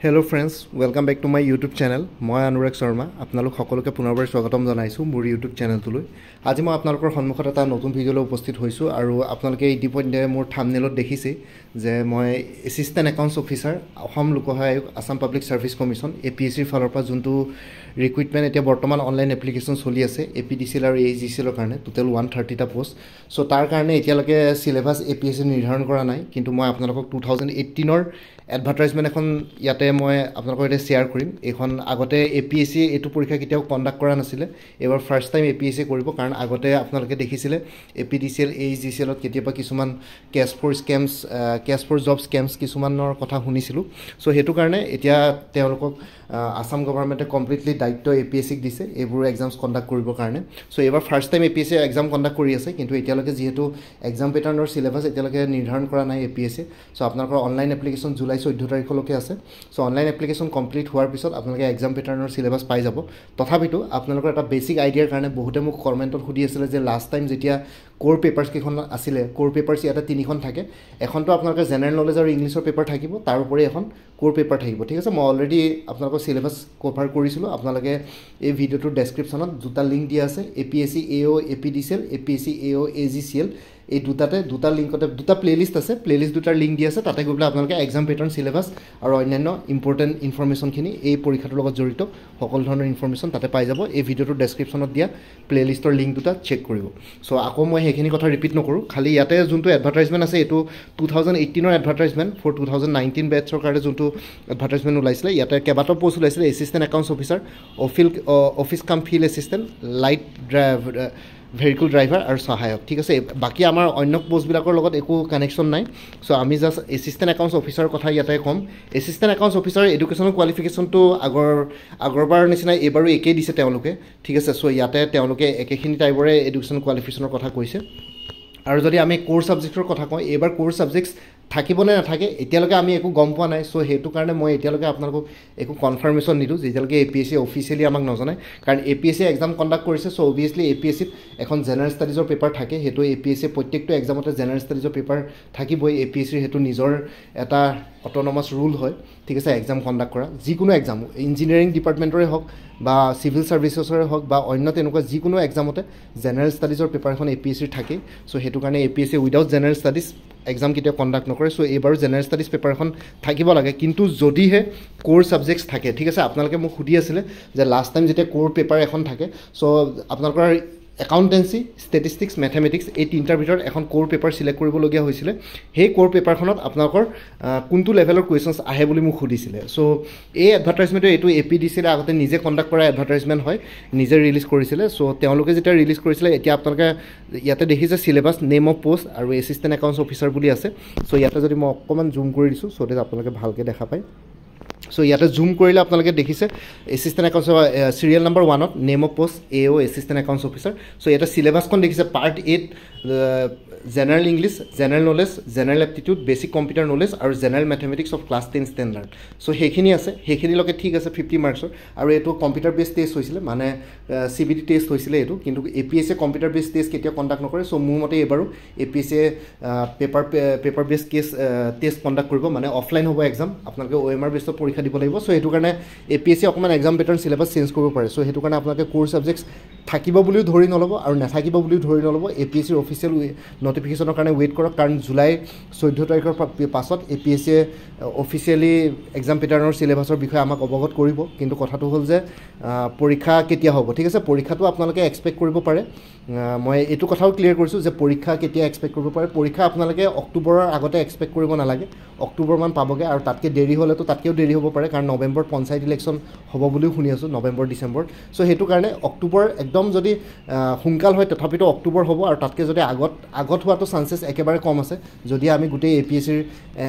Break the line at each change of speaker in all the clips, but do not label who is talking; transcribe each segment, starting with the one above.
Hello friends, welcome back to my YouTube channel. মই অনুৰাগ শৰ্মা আপোনালোক সকলোকে পুনৰবাৰ স্বাগতম জনাইছো মোৰ YouTube চেনেলটোলৈ। আজি মই আপোনালোকৰ সন্মুখত এটা নতুন ভিডিঅ'লৈ উপস্থিত হৈছো আৰু আপোনালোকে ইতিপূৰ্বে মোৰ থাম্বনেলত দেখিছে যে মই এসিস্ট্যান্ট একাউন্টস অফিসাৰ অসম লোকসেৱা আয়োগ আসাম পাব্লিক সাৰ্ভিস কমিশন এপিএসসিৰ ফালৰ পৰা যোনটো ৰিক্ৰুটমেন্ট এতিয়া বৰ্তমান অনলাইন এপ্লিকেশন চলি আছে এপিডিসিএল আৰু এইজিসিএলৰ কাৰণে টোটাল 130 টা পোষ্ট সো তাৰ কাৰণে এতিয়ালৈকে সিলেবাস এপিএসসি নিৰ্ধাৰণ কৰা নাই কিন্তু মই আপোনালোকক 2018 ৰ এডভাৰটাইজমেন্ট এখন ইয়াতে মই আপোনালোকৰ এটা শেয়াৰ কৰিম এখন আগতে এপিএসসি এটো পৰীক্ষা কিটাও কন্ডাক্ট কৰা নাছিল এবাৰ ফাৰ্স্ট টাইম এপিএসসি কৰিব কাৰণ আগতে আপোনালোকে দেখিছিলে এপিডিসিএল এইজিসিএলত কেতিয়াবা কিছুমান কেছ ফৰ জব স্কেমছ কিছুমানৰ কথা শুনিছিলো সো হেতু কাৰণে এতিয়া তেওঁলোকক আসাম গভৰ্ণমেণ্টে কমপ্লিটলি দায়িত্ব এপিএসসিক দিছে এইবোৰ এক্সামছ কন্ডাক্ট কৰিবৰ কাৰণে সো এবাৰ first time APS-C exam conduct কৰি আছে কিন্তু এতিয়ালৈকে যেহেতু এক্সাম প্যাটাৰ্নৰ সিলেবাস এতিয়ালৈকে নিৰ্ধাৰণ কৰা নাই এপিএসসি সো আপোনালোকৰ অনলাইন এপ্লিকেশন জুলাই 14 তাৰিখলৈকে আছে সো অনলাইন এপ্লিকেশন কমপ্লিট হোৱাৰ পিছত আপোনালোকে এক্সাম প্যাটাৰ্নৰ সিলেবাস পাই যাব তথাপিতো আপোনালোকৰ এটা বেসিক আইডিয়াৰ কাৰণে বহুতে মোক কমেন্টত সুধি আছিল যে লাষ্ট টাইম যেতিয়া কোৰ পেপাৰছ কিখন আছিল কোৰ পেপাৰছ ইয়াতে তিনিখন থাকে এখনটো আপোনালোকে জেনাৰেল নলেজ আৰু ইংলিছৰ পেপাৰ থাকিব তাৰ উপৰি এখন কোৰ পেপাৰ থাকিব ঠিক আছে মই অলৰেডি আপোনালোকৰ সিলেবাস কভাৰ কৰিছিলো আপোনালোকে এই ভিডিওটোৰ ডেসক্ৰিপচনত দুটা লিংক দিয়া আছে এপিএসসি এও এপিডিসিএল এপিএসসি এও এজিসিএল এই দুটা লিংকতে দুটা প্লেলিস্ট আছে প্লেলিস্ট দুটাৰ লিংক দিয়া আছে তাতে গৈ পেলাই আপোনালোকে এক্সাম প্যাটাৰ্ন সিলেবাস আৰু অন্যান্য ইম্পৰ্টেন্ট ইনফৰমেশনখিনি এই পৰীক্ষাটোৰ লগত জড়িত সকলো ধৰণৰ ইনফৰমেশন তাতে পাই যাব এই ভিডিওটোৰ ডেসক্ৰিপচনত দিয়া প্লেলিষ্টৰ লিংক দুটা চেক কৰিব সো আকৌ মই হেখিনি কথা ৰিপিট নকৰো খালি ইয়াতে যোনটো এডভাৰটাইজমেন্ট আছে এটো 2018 ৰ এডভাৰটাইজমেন্ট ফৰ 2019 বেটছৰ কাৰণে যোনটো এডভাৰটাইজমেন্ট ওলাইছিলে ইয়াতে কেবাটো পোষ্ট ওলাইছিলে এসিস্ট্যান্ট একাউন্টস অফিসাৰ অফিস কাম field assistant light vehicle driver আৰু সহায়ক ঠিক আছে বাকি আমাৰ অন্য পোষ্টবিলাকৰ লগত একো কানেকশ্যন নাই সো আমি জাস্ট এসিস্ট্যান্ট একাউন্টস অফিসাৰৰ কথা ইয়াতে কম এসিস্ট্যান্ট একাউন্টস অফিসাৰ এডুকেশ্যনাল কোৱালিফিকেশ্যনটো আগৰবাৰ নিচিনা এবাৰো একেই দিছে তেওঁলোকে ঠিক আছে সো ইয়াতে তেওঁলোকে একেখিনি টাইপৰে এডুকেশ্যনাল কোৱালিফিকেশ্যনৰ কথা কৈছে আৰু যদি আমি কোৰ সাবজেক্টৰ কথা কওঁ এবাৰ কোৰ সাবজেক্টছ থাকিবনে নাথাকে এতিয়ালৈকে আমি একো গম পোৱা নাই সো হেতু কাৰণে মই এতিয়ালৈকে আপোনালোকক একো কনফাৰ্মেশ্যন নিদু যেতিয়ালৈকে এপিএসসি অফিচিয়েলি আমাক নজনায় কাৰণ এপিএসসি এক্সাম কন্ডাক্ট কৰিছে সো অবভিয়াছলি এপিএসসিত এখন জেনাৰেল ষ্টাডিজৰ পেপাৰ থাকে হেতু এপিএসসি প্ৰত্যেকটো এক্সামতে জেনাৰেল ষ্টাডিজৰ পেপাৰ থাকিবই এপিএসসিৰ হেতু নিজৰ এটা অটোনমাস ৰুল হয় ঠিক আছে এক্সাম কন্ডাক্ট কৰা যিকোনো এক্সাম ইঞ্জিনিয়াৰিং ডিপাৰ্টমেণ্টৰে হওক বা সিভিল সাৰ্ভিসেছৰে হওক বা অন্য তেনেকুৱা যিকোনো এক্সামতে জেনাৰেল ষ্টাডিজৰ পেপাৰ এখন এপিএসসিৰ থাকে সো হেতু কাৰণে APS-C without general studies exam কেতিয়া কন্ডাক্ট নকৰে সো এবাৰো জেনাৰেল ষ্টাডিজ পেপাৰ এখন থাকিব লাগে কিন্তু যদিহে কোৰ সাবজেক্টছ থাকে ঠিক আছে আপোনালোকে মোক সুধি আছিল যে লাষ্ট টাইম যেতিয়া কোৰ পেপাৰ এখন থাকে সো আপোনালোকৰ একাউন্টেন্সি ষ্টেটিষ্টিক্স মেথমেটিক্স এই তিনটাৰ ভিতৰত এখন কোৰ পেপাৰ সিলেক্ট কৰিবলগীয়া হৈছিল সেই কোৰ পেপাৰখনত আপোনালোকৰ কোনটো লেভেলৰ কোৱেশ্চনছ আহে বুলি মোক সুধিছিলে সো এই এডভাৰটাইজমেন্টটো এটো এপিডিসিএল আগতে নিজে কন্ডাক্ট কৰা এডভাৰটাইজমেন্ট হয় নিজে ৰিলিজ কৰিছিলে সো তেওঁলোকে যেতিয়া ৰিলিজ কৰিছিলে এতিয়া আপোনালোকে ইয়াতে দেখিছে সিলেবাস নেম অফ পোষ্ট আৰু এসিস্ট্যান্ট একাউন্টস অফিসাৰ বুলি আছে সো ইয়াতে যদি মই অকমান জুম কৰি দিছো সো তেতিয়া আপোনালোকে ভালকে দেখা পায় সো ইয়াতে জুম কৰিলে আপোনালোকে দেখিছে এসিস্ট্যান্ট একাউন্টস সিৰিয়েল নম্বৰ 1 ত name of post AO assistant accounts officer so ইয়াতে সিলেবাসখন দেখিছে part 8 general English general knowledge general aptitude basic computer knowledge আৰু general mathematics of class 10 standard so হেখিনি আছে হেখিনিলৈকে ঠিক আছে 50 মাৰ্কছৰ আৰু এটো কম্পিউটাৰ বেস টেষ্ট হৈছিল মানে সিবিটি টেষ্ট হৈছিল এটো কিন্তু এপিএসসি কম্পিউটাৰ বেস টেষ্ট কেতিয়া কন্ডাক্ট নকৰে সো মোৰ মতে এবাৰো এপিএসসি পেপাৰ বেস কেছ টেষ্ট কন্ডাক্ট কৰিব মানে অফলাইন হ'ব এক্সাম আপোনালোকে ওএমআৰ বেসত পৰীক্ষা দিব লাগিব সো হেতু কাৰণে এপিএসসি অকমান এক্সাম প্যাটাৰ্ন সিলেবাস চেঞ্জ কৰিব পাৰে সো হেতু কাৰণে আপোনালোকে কোৰ সাবজেক্টছ থাকিব বুলিও ধৰি নলব আৰু নাথাকিব বুলিও ধৰি নলব এপিএসসিৰ অফিচিয়েল নটিফিকেশনৰ কাৰণে ওয়েট কৰক কাৰণ জুলাই 14 তাৰিখৰ পাছত এপিএসসি অফিচিয়েলি এক্সাম প্যাটাৰ্নৰ সিলেবাসৰ বিষয়ে আমাক অৱগত কৰিব কিন্তু কথাটো হ'ল যে পৰীক্ষা কেতিয়া হ'ব ঠিক আছে পৰীক্ষাটো আপোনালোকে এক্সপেক্ট কৰিব পাৰে মই এটো কথাও ক্লিয়াৰ কৰিছো যে পৰীক্ষা কেতিয়া এক্সপেক্ট কৰিব পাৰে পৰীক্ষা আপোনালোকে অক্টোবৰৰ আগতে এক্সপেক্ট কৰিব নালাগে অক্টোবৰ মান পাবগে আৰু তাতকে দেৰি হলেতো তাতকেও দেৰি হ'ব পাৰে কাৰণ নৱেম্বৰত পঞ্চায়ত ইলেকশ্যন হ'ব বুলিও শুনি আছো নৱেম্বৰ ডিসেম্বৰ সো হেতু কাৰণে অক্টোবৰ একদম যদি হুংকাল হয় তথাপিতো অক্টোবৰ হ'ব আৰু তাতকে যদি আগত হোৱাটো চান্সেছ একেবাৰে কম আছে যদি আমি গুটেই এপিএসসিৰ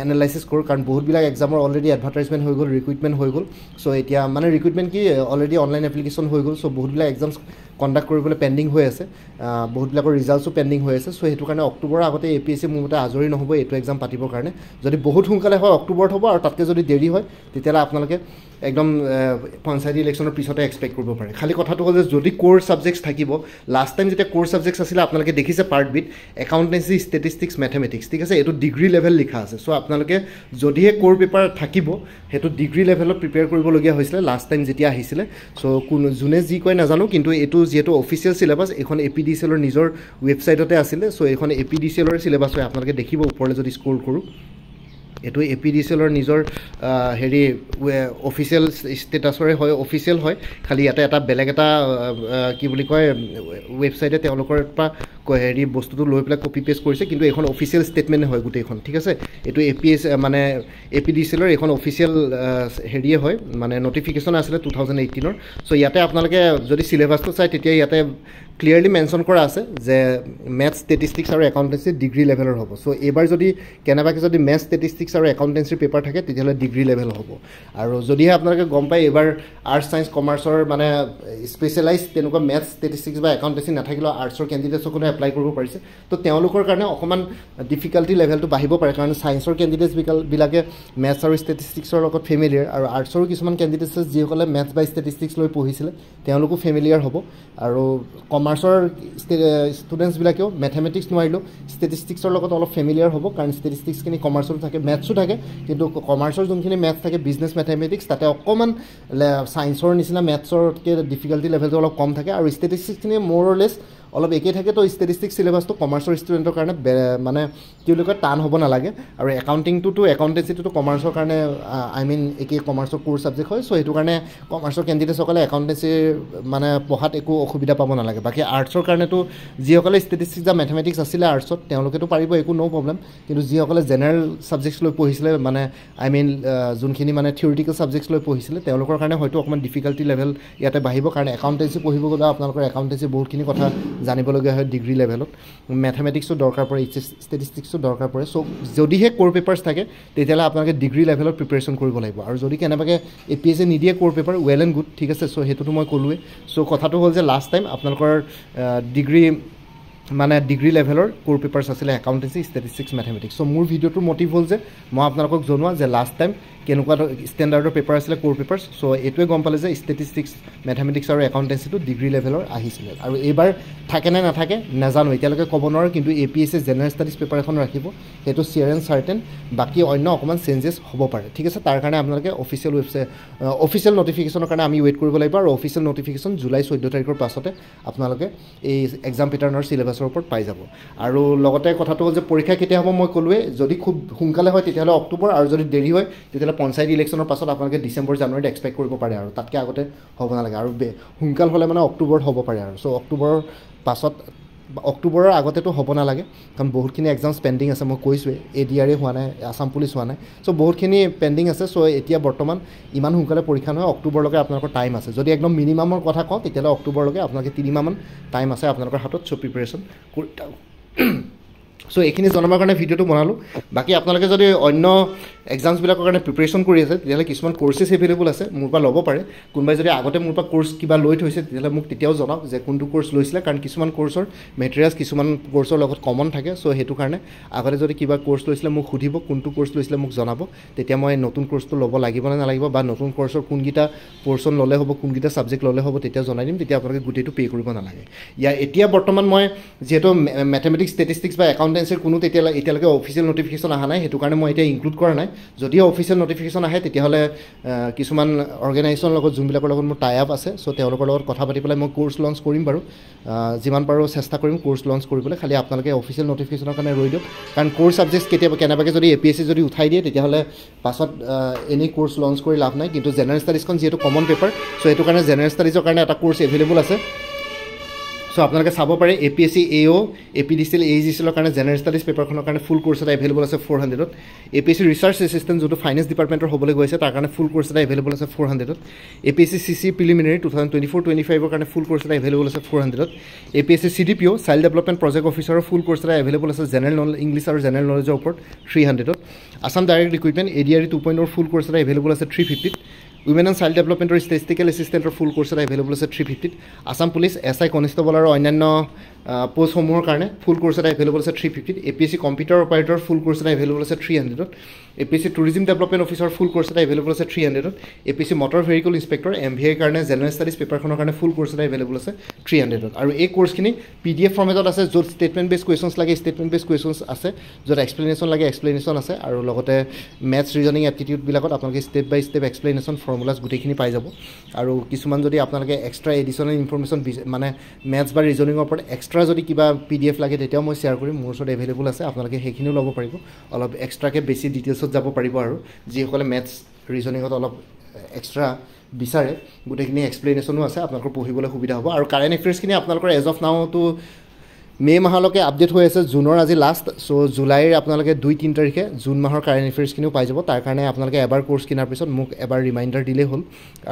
এনালাইসিস কৰো কাৰণ বহুত বিলাক এক্সামৰ অলৰেডি এডভাৰটাইজমেন্ট হৈ গ'ল ৰিক্ৰুটমেন্ট হৈ গ'ল সো এতিয়া মানে ৰিক্ৰুটমেন্ট কি অলৰেডি অনলাইন এপ্লিকেশন হৈ গ'ল সো বহুত বিলাক এক্সামছ কণ্ডাক্ট কৰিবলৈ পেণ্ডিং হৈ আছে বহুতবিলাকৰ ৰিজাল্টছো পেণ্ডিং হৈ আছে চ' সেইটো কাৰণে অক্টোবৰৰ আগতে APSC মোৰ মতে আজৰি নহ'ব এইটো এক্সাম পাতিবৰ কাৰণে যদি বহুত সোনকালে হয় অক্টোবৰত হ'ব আৰু তাতকৈ যদি দেৰি হয় তেতিয়াহ'লে আপোনালোকে একদম পঞ্চায়তী ইলেকশ্যনৰ পিছতে এক্সপেক্ট কৰিব পাৰে খালি কথাটো হ'ল যে যদি কোৰ ছাবজেক্টছ থাকিব লাষ্ট টাইম যেতিয়া কোৰ ছাবজেক্টছ আছিলে আপোনালোকে দেখিছে পাৰ্ট বিত একাউণ্টেঞ্চি ষ্টেটিষ্টিক্স মেথমেটিক্স ঠিক আছে এইটো ডিগ্ৰী লেভেল লিখা আছে চ' আপোনালোকে যদিহে কোৰ পেপাৰ থাকিব সেইটো ডিগ্ৰী লেভেলত প্ৰিপেয়াৰ কৰিবলগীয়া হৈছিলে লাষ্ট টাইম যেতিয়া আহিছিলে চ' যোনে যি কয় নাজানো কিন্তু এইটো যিহেতু অফিচিয়েল চিলেবাছ এইখন APDCLৰ নিজৰ ৱেবছাইটতে আছিলে চ' এইখন APDCLৰ চিলেবাছ হয় আপোনালোকে দেখিব ওপৰলৈ যদি স্ক্ৰল কৰোঁ এইটো APDCLৰ নিজৰ হেৰি অফিচিয়েল ষ্টেটাছৰে হয় অফিচিয়েল হয় খালি ইয়াতে এটা বেলেগ এটা কি বুলি কয় ৱেবছাইটে তেওঁলোকৰ পৰা হেৰি বস্তুটো লৈ পেলাই কপি পেষ্ট কৰিছে কিন্তু এইখন অফিচিয়েল ষ্টেটমেণ্ট হয় গোটেইখন ঠিক আছে এইটো মানে APDCLৰ এইখন অফিচিয়েল হেৰিয়ে হয় মানে নটিফিকেশ্যন আছিলে 2018ৰ চ' ইয়াতে আপোনালোকে যদি চিলেবাছটো চাই তেতিয়া ইয়াতে ক্লিয়াৰলি মেনশ্যন কৰা আছে যে মেথছ ষ্টেটিষ্টিক্স আৰু একাউণ্টেঞ্চি ডিগ্ৰী লেভেলৰ হ'ব চ' এইবাৰ যদি কেনেবাকৈ যদি মেথছ ষ্টেটিষ্টিক্স আৰু একাউণ্টেঞ্চিৰ পেপাৰ থাকে তেতিয়াহ'লে ডিগ্ৰী লেভেল হ'ব আৰু যদিহে আপোনালোকে গম পায় এইবাৰ আৰ্টছ ছায়েন্স কমাৰ্চৰ মানে স্পেচিয়েলাইজ তেনেকুৱা মেথছ ষ্টেটিষ্টিক্স বা একাউণ্টেঞ্চি নাথাকিলেও আৰ্টছৰ কেণ্ডিডেটসকলে এপ্লাই কৰিব পাৰিছে তো তেওঁলোকৰ কাৰণে অকণমান ডিফিকাল্টি লেভেলটো বাঢ়িব পাৰে কাৰণ ছায়েন্সৰ কেণ্ডিডেটছবিলাকে মেথছ আৰু ষ্টেটিষ্টিক্সৰ লগত ফেমিলিয়াৰ আৰু আৰ্টছৰো কিছুমান কেণ্ডিডেটছ যিসকলে মেথছ বা ষ্টেটিষ্টিক্স লৈ পঢ়িছিলে তেওঁলোকো ফেমিলিয়াৰ হ'ব আৰু কমাৰ্চৰ ষ্টুডেণ্টছবিলাকেও মেথমেটিক্স নোৱাৰিলেও ষ্টেটিষ্টিক্সৰ লগত অলপ ফেমিলিয়াৰ হ'ব কাৰণ ষ্টেটিষ্টিক্সখিনি কমাৰ্চতো থাকে মেথছো থাকে কিন্তু কমাৰ্চৰ যোনখিনি মেথছ থাকে বিজনেছ মেথমেটিক্স তাতে অকণমান ছায়েন্সৰ নিচিনা মেথছৰতকৈ ডিফিকাল্টি লেভেলটো অলপ কম থাকে আৰু ষ্টেটিষ্টিক্সখিনি মোৰ অৰ লেছ অলপ একেই থাকে তো ষ্টেটিষ্টিক্স চিলেবাছটো কমাৰ্চৰ ষ্টুডেণ্টৰ কাৰণে মানে কি বুলি কয় টান হ'ব নালাগে আৰু একাউণ্টেঞ্চিটোতো কমাৰ্চৰ কাৰণে একেই কমাৰ্চৰ কোৰ ছাবজেক্ট হয় চ' সেইটো কাৰণে কমাৰ্চৰ কেণ্ডিডেটসকলে একাউণ্টেঞ্চি মানে পঢ়াত একো অসুবিধা পাব নালাগে বাকী আৰ্টছৰ কাৰণেতো যিসকলে ষ্টেটিষ্টিক্স বা মেথমেটিক্স আছিলে আৰ্টছত তেওঁলোকেতো পাৰিব একো ন' প্ৰব্লেম কিন্তু যিসকলে জেনেৰেল ছাবজেক্টছ লৈ পঢ়িছিলে মানে যোনখিনি মানে থিয়ৰিটিকেল ছাবজেক্টছ লৈ পঢ়িছিলে তেওঁলোকৰ কাৰণে হয়তো অকণমান ডিফিকাল্টি লেভেল ইয়াতে বাঢ়িব কাৰণ একাউণ্টেঞ্চি পঢ়িব গ'লে আপোনালোকৰ একাউণ্টেঞ্চি বহুতখিনি কথা জানিবলগীয়া হয় ডিগ্ৰী লেভেলত মেথমেটিক্সো দৰকাৰ পৰে ষ্টেটিষ্টিক্সো দৰকাৰ পৰে চ' যদিহে কোৰ পেপাৰ্ছ থাকে তেতিয়াহ'লে আপোনালোকে ডিগ্ৰী লেভেলত প্ৰিপেৰেশ্যন কৰিব লাগিব আৰু যদি কেনেবাকৈ APSC নিদিয়ে কোৰ পেপাৰ ৱেল এণ্ড গুড ঠিক আছে চ' সেইটোতো মই ক'লোৱেই চ' কথাটো হ'ল যে লাষ্ট টাইম আপোনালোকৰ ডিগ্ৰী লেভেলৰ কোৰ পেপাৰ্ছ আছিলে একাউণ্টেঞ্চি ষ্টেটিষ্টিক্স মেথমেটিক্স চ' মোৰ ভিডিঅ'টোৰ মটিভ হ'ল যে মই আপোনালোকক জনোৱা যে লাষ্ট টাইম কেনেকুৱা ষ্টেণ্ডাৰ্ডৰ পেপাৰ আছিলে কোৰ পেপাৰ্ছ চ' এইটোৱে গম পালে যে ষ্টেটিষ্টিক্স মেথমেটিক্স আৰু একাউণ্টেঞ্চিটো ডিগ্ৰী লেভেলৰ আহিছিলে আৰু এইবাৰ থাকে নে নাথাকে নাজানো এতিয়ালৈকে ক'ব নোৱাৰোঁ কিন্তু APSC জেনেৰেল ষ্টাডিজ পেপাৰ এখন ৰাখিব সেইটো চিয়াৰ এণ্ড চাৰ্টেন বাকী অন্য অকণমান চেঞ্জেছ হ'ব পাৰে ঠিক আছে তাৰ কাৰণে আপোনালোকে অফিচিয়েল নটিফিকেশ্যনৰ কাৰণে আমি ৱেইট কৰিব লাগিব আৰু অফিচিয়েল নটিফিকেশ্যন জুলাই 14 তাৰিখৰ পাছতে আপোনালোকে এই এক্সাম পেটাৰ্ণৰ চিলেবাছৰ ওপৰত পাই যাব আৰু লগতে কথাটো হ'ল যে পৰীক্ষা কেতিয়া হ'ব মই ক'লোৱে যদি খুব সোনকালে হয় তেতিয়াহ'লে অক্টোবৰ আৰু যদি দেৰি হয় তেতিয়াহ'লে পঞ্চায়ত ইলেকশ্যনৰ পাছত আপোনালোকে ডিচেম্বৰ জানুৱাৰীত এক্সপেক্ট কৰিব পাৰে আৰু তাতকৈ আগতে হ'ব নালাগে আৰু সোনকাল হ'লে মানে অক্টোবৰত হ'ব পাৰে আৰু চ' অক্টোবৰৰ আগতেতো হ'ব নালাগে কাৰণ বহুতখিনি এক্সামছ পেণ্ডিং আছে মই কৈছোঁৱেই ADR হোৱা নাই আছাম পুলিচ হোৱা নাই চ' বহুতখিনি পেণ্ডিং আছে চ' এতিয়া বৰ্তমান ইমান সোনকালে পৰীক্ষা নহয় অক্টোবৰলৈকে আপোনালোকৰ টাইম আছে যদি একদম মিনিমামৰ কথা কওঁ তেতিয়াহ'লে অক্টোবৰলৈকে আপোনালোকে 3 মাহমান টাইম আছে আপোনালোকৰ হাতত চ' প্ৰিপেৰেশ্যন কৰি চ' এইখিনি জনাবৰ কাৰণে ভিডিঅ'টো বনালোঁ বাকী আপোনালোকে যদি অন্য এক্সামছবিলাকৰ কাৰণে প্ৰিপেৰেশ্যন কৰি আছে তেতিয়াহ'লে কিছুমান কোৰ্চেছ এভেইলেবল আছে মোৰ পৰা ল'ব পাৰে কোনোবাই যদি আগতে মোৰ পৰা কোৰ্চ কিবা লৈ থৈছে তেতিয়াহ'লে মোক তেতিয়াও জনাওক যে কোনটো কোৰ্চ লৈছিলে কাৰণ কিছুমান কোৰ্চৰ মেটেৰিয়েলছ কিছুমান কোৰ্চৰ লগত কমন থাকে চ' সেইটো কাৰণে আগতে যদি কিবা কোৰ্চ লৈছিলে মোক সুধিব কোনটো কোৰ্চ লৈছিলে মোক জনাব তেতিয়া মই নতুন কোৰ্চটো ল'ব লাগিব নে নালাগিব বা নতুন কোৰ্চৰ কোনকেইটা পৰ্চন ল'লে হ'ব কোনকেইটা ছাবজেক্ট ল'লে হ'ব তেতিয়া জনাই দিম তেতিয়া আপোনালোকে গোটেইটো পে' কৰিব নালাগে এতিয়া বৰ্তমান মই যিহেতু মেথমেটিক্স ষ্টেটিষ্টিক্স বা একাউণ্টেঞ্চিৰ কোনো এতিয়ালৈকে অফিচিয়েল নটিফিকেশ্যন অহা নাই সেইটো কাৰণে মই এতিয়া ইনক্লুড কৰা নাই যদিও অফিচিয়েল নটিফিকেশ্যন আহে তেতিয়াহ'লে কিছুমান অৰ্গেনাইজেশ্যনৰ লগত যোনবিলাকৰ লগত মোৰ টাই আপ আছে চ' তেওঁলোকৰ লগত কথা পাতি পেলাই মই কোৰ্চ লঞ্চ কৰিম বাৰু যিমান পাৰোঁ চেষ্টা কৰিম কোৰ্চ লঞ্চ কৰিবলৈ খালি আপোনালোকে অফিচিয়েল নটিফিকেশ্যনৰ কাৰণে ৰৈ দিয়ক কাৰণ কোৰ্চ ছাবজেক্টছ কেনেবাকৈ যদি APSC যদি উঠাই দিয়ে তেতিয়াহ'লে পাছত এনেই কোৰ্চ লঞ্চ কৰি লাভ নাই কিন্তু জেনেৰেল ষ্টাডিজখন যিহেতু কমন পেপাৰ চ' সেইটো কাৰণে জেনেৰেল ষ্টাডিজৰ কাৰণে এটা কোৰ্চ এভেইলেবল আছে চ' আপোনালোকে চাব পাৰে APSC AO APDCL AEGCLৰ কাৰণে জেনেৰেল ষ্টাডিজ পেপাৰখনৰ কাৰণে ফুল কোৰ্চ এটা এভেইলেবল আছে 400ত APSC ৰিচাৰ্চ এছিষ্টেণ্ট যোনটো ফাইনেন্স ডিপাৰ্টমেণ্টৰ হ'বলৈ গৈছে তাৰ কাৰণে ফুল কোৰ্চ এটা এভেইলেবল আছে 400ত APSC CC প্ৰিলিমিনাৰী 2024-25ৰ কাৰণে ফুল কোৰ্চ এটা এভেইলেবল আছে 400ত APSC CDPO child development project অফিচাৰৰ ফুল কোৰ্চ এটা এভেইলেবল আছে জেনেৰেল ইংলিছ আৰু জেনেৰেল নলেজৰ ওপৰত 300ত Assam direct recruitment ADR 2.0 full course এটা এভেইলেবল আছে 350ত উইমেন এণ্ড চাইল্ড ডেভেলপমেণ্টৰ ষ্টেটিষ্টিকেল এছিষ্টেণ্টৰ ফুল কোৰ্ছ এটা এভেইলেবল আছে 350ত আছাম পুলিচ SI কনষ্টেবল আৰু অন্যান্য পোষ্টসমূহৰ কাৰণে ফুল কোৰ্ছ এটা এভেইলেবল আছে 350ত APSC কম্পিউটাৰ অপাৰেটৰ ফুল কোৰ্ছ এটা এভেইলেবল আছে 300ত APSC টুৰিজম ডেভেলপমেণ্ট অফিচাৰ ফুল কোৰ্ছ এটা এভেইলেবল আছে 300ত APSC motor vehicle inspector MVA ৰ কাৰণে জেনেৰেল ষ্টাডিজ পেপাৰখনৰ কাৰণে ফুল কোৰ্ছ এটা এভেইলেবল আছে 300ত আৰু এই কোৰ্ছখিনি PDF ফৰ্মেটত আছে য'ত ষ্টেটমেণ্ট বেছ কুৱেশ্যনছ লাগে ষ্টেটমেণ্ট বেছ কুৱেশ্যনছ আছে য'ত এক্সপ্লেনেশ্যন লাগে এক্সপ্লেনেশ্যন আছে আৰু লগতে মেথছ ৰিজনিং এপ্টিটিউডবিলাকত আপোনালোকে ষ্টেপ বাই ষ্টেপ এক্সপ্লেনেশ্যন ফৰ্মুলাছ গোটেইখিনি পাই যাব আৰু কিছুমান যদি আপোনালোকে এক্সট্ৰা এডিশ্যনেল ইনফৰমেশ্যন মানে মেথছ বা ৰিজনিঙৰ ওপৰত এক্সট্ৰা যদি কিবা PDF লাগে তেতিয়াও মই শ্বেয়াৰ কৰিম মোৰ ওচৰত এভেইলেবল আছে আপোনালোকে সেইখিনিও ল'ব পাৰিব অলপ এক্সট্ৰাকৈ বেছি ডিটেইলছত যাব পাৰিব আৰু যিসকলে মেথছ ৰিজনিঙত অলপ এক্সট্ৰা বিচাৰে গোটেইখিনি এক্সপ্লেনেশ্যনো আছে আপোনালোকৰ পঢ়িবলৈ সুবিধা হ'ব আৰু কাৰেণ্ট এফেয়াৰ্ছখিনি আপোনালোকৰ এজ অফ নাওটো মে' মাহলৈকে আপডেট হৈ আছে জুনৰ আজি লাষ্ট চ' জুলাইৰ আপোনালোকে 2-3 তাৰিখে জুন মাহৰ কাৰেণ্ট এফেয়াৰ্ছখিনিও পাই যাব তাৰ কাৰণে আপোনালোকে এবাৰ কোৰ্ছ কিনাৰ পিছত মোক এবাৰ ৰিমাইণ্ডাৰ দিলেই হ'ল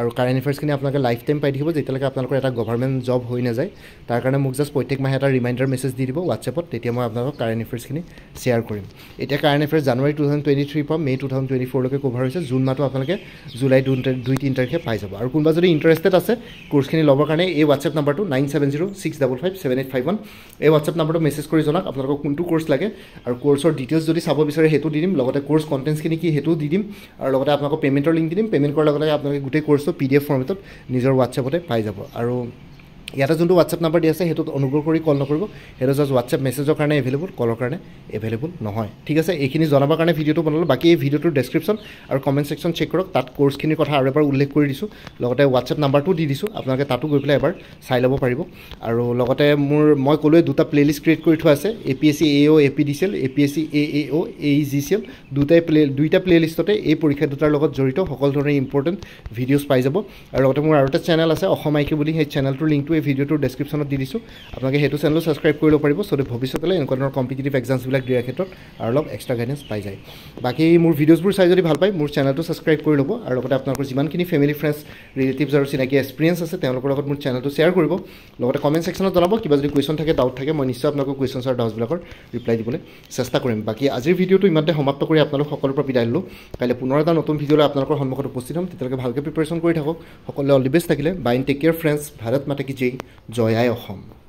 আৰু কাৰেণ্ট এফেয়াৰ্ছখিনি আপোনালোকে লাইফ টাইম পাই থাকিব যেতিয়ালৈকে আপোনালোকৰ এটা গভৰ্ণমেণ্ট জব হৈ নাযায় তাৰ কাৰণে মোক জাষ্ট প্ৰত্যেক মাহে এটা ৰিমাইণ্ডাৰ মেছেজ দি দিব হোৱাটছএপত তেতিয়া মই আপোনালোকক কাৰেণ্ট এফেয়াৰ্ছখিনি শ্বেয়াৰ কৰিম এতিয়া কাৰেণ্ট এফেয়াৰ্ছ জানুৱাৰী 2023 পৰা মে' 2024লৈকে কভাৰ হৈছে জুন মাহটো আপোনালোকে জুলাই 2-3 তাৰিখে পাই যাব আৰু কোনোবা যদি ইণ্টাৰেষ্টেড আছে কোৰ্ছখিনি ল'বৰ কাৰণে এই হোৱাটছএপ নাম্বাৰটো 9706557851 এই হোৱাটছএপ নাম্বাৰটো মেছেজ কৰি জনাওক আপোনালোকক কোনটো কোৰ্ছ লাগে আৰু কোৰ্ছৰ ডিটেইলছ যদি চাব বিচাৰে সেইটো দি দিম লগতে কোৰ্ছ কণ্টেণ্টছখিনি কি সেইটোও দি দিম আৰু লগতে আপোনালোকক পে'মেণ্টৰ লিংক দি দিম পে'মেণ্ট কৰাৰ লগে লগে আপোনালোকে গোটেই কোৰ্ছটো PDF ফৰ্মেটত নিজৰ হোৱাটছএপতে পাই যাব আৰু ইয়াতে যোনটো হোৱাটছএপ নাম্বাৰ দি আছে সেইটোত অনুগ্ৰহ কৰি কল নকৰিব সেইটো জাষ্ট হোৱাটছএপ মেছেজৰ কাৰণে এভেইলেবল কলৰ কাৰণে এভেইলেবল নহয় ঠিক আছে এইখিনি জনাবৰ কাৰণে ভিডিঅ'টো বনালোঁ বাকী এই ভিডিঅ'টোৰ ডেছক্ৰিপশ্যন আৰু কমেণ্ট ছেকশ্যন চেক কৰক তাত কোৰ্ছখিনিৰ কথা আৰু এবাৰ উল্লেখ কৰি দিছোঁ লগতে হোৱাটছএপ নাম্বাৰটো দি দিছোঁ আপোনালোকে তাতো গৈ পেলাই এবাৰ চাই ল'ব পাৰিব আৰু লগতে মই ক'লোৱে দুটা প্লে'লিষ্ট ক্ৰিয়েট কৰি থোৱা আছে APSC AO APDCL APSC AAO AEGCL দুইটা প্লে'লিষ্টতে এই পৰীক্ষা দুটাৰ লগত জড়িত সকলো ধৰণৰ ইম্পৰ্টেণ্ট ভিডিঅ'ছ পাই যাব আৰু লগতে মোৰ আৰু এটা চেনেল আছে অসম IQ বুলি সেই চেনেলটোৰ লিংকটো ভিডিঅ'টোৰ ডেছক্ৰিপশ্যনত দি দিছোঁ আপোনালোকে সেইটো চেনেলো ছাবস্ক্ৰাইব কৰি ল'ব পাৰিব চ' ভৱিষ্যতলৈ এনেকুৱা ধৰণৰ কম্পিটিটিভ এক্সামছবিলাক দিয়াৰ ক্ষেত্ৰত আৰু অলপ এক্সট্ৰা গাইডেঞ্চ পাই যায় বাকী মোৰ ভিডিঅ'ছবোৰ চাই যদি ভাল পায় মোৰ চেনেলটো ছাবস্ক্ৰাইব কৰি ল'ব আৰু লগতে আপোনালোকৰ যিমানখিনি ফেমিলি ফ্ৰেণ্ডছ ৰিলেটিভছ আৰু চিনাকি এক্সপিৰিয়েঞ্চ আছে তেওঁলোকৰ লগত মোৰ চেনেলটো শ্বেয়াৰ কৰিব লগতে কমেণ্ট ছেকশ্যনত জনাব কিবা যদি কুৱেশ্যন থাকে ডাউট থাকে মই নিশ্চয় আপোনালোকৰ কুৱেশ্যনছ আৰু ডাউটছবিলাকৰ ৰিপ্লাই দিবলৈ চেষ্টা কৰিম বাকী আজিৰ ভিডিঅ'টো ইমানতে সমাপ্ত কৰি আপোনালোক সকলোৰে পৰা বিদায় ল'লোঁ কাইলৈ পুনৰ এটা নতুন ভিডিঅ'লৈ আপোনালোকৰ সন্মুখত উপস্থিত হ'ম তেতিয়ালৈকে ভালকৈ প্ৰিপেৰেশ্যন কৰি থাকক সকলোৱে অল দি বেষ্ট থাকিলে bye and take care friends Bharat Mata কি জয় জয় আই অসম